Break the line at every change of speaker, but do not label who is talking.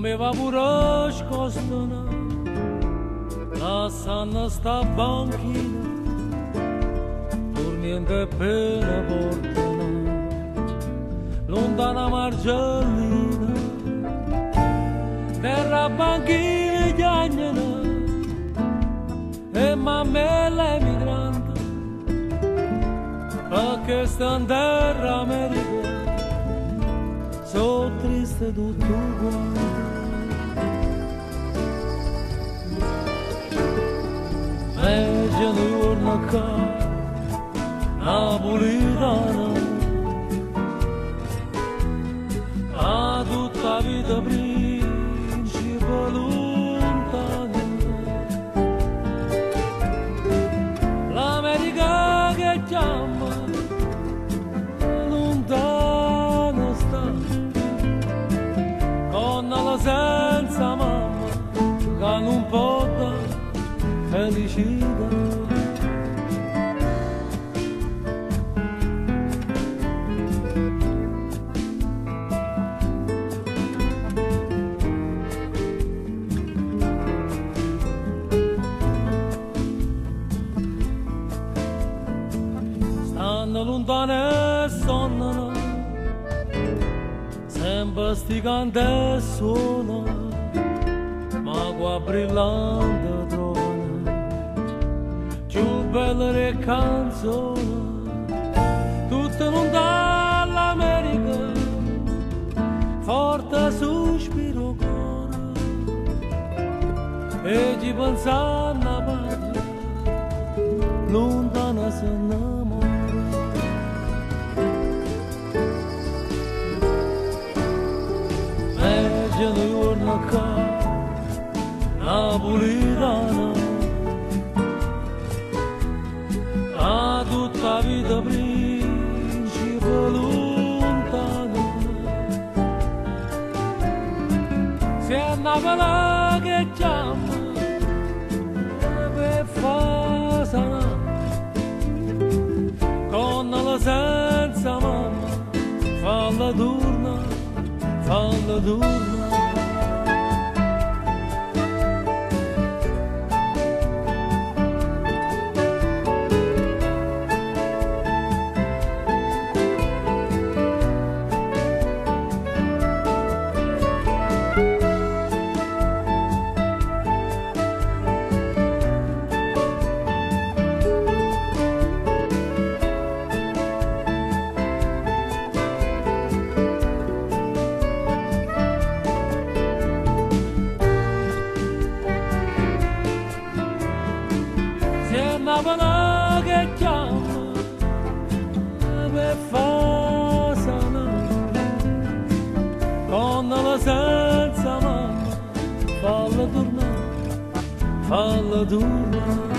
mi va pure scostona, lasciando sta banchina, dormiente appena portano, lontana margellina, terra banchina chiagnano, e mammella emigrante, perché sta in terra America, so triste tutto quanto. Meglio di giorno qua, napolitana, a tutta vita principe lontano. L'America che chiama, lontano sta, con la senza mamma, che non può dare felicità. Stanno lontane e sonnano, sempre sti canti e suona, ma qua brillante trovano più belle le canzoni, tutte lontane dall'America, forte sospiro cuore, e ci pensano a patria, lontana se innamora. Meglio di giorno qua, napolitana, a tutta vita principe lontano. Se è Napoli che chiama per far sanare, con la senza mamma, falla turna, falla turna. Napoli che chiama per far sanare, con la senza mamma, falla tornare, falla tornare.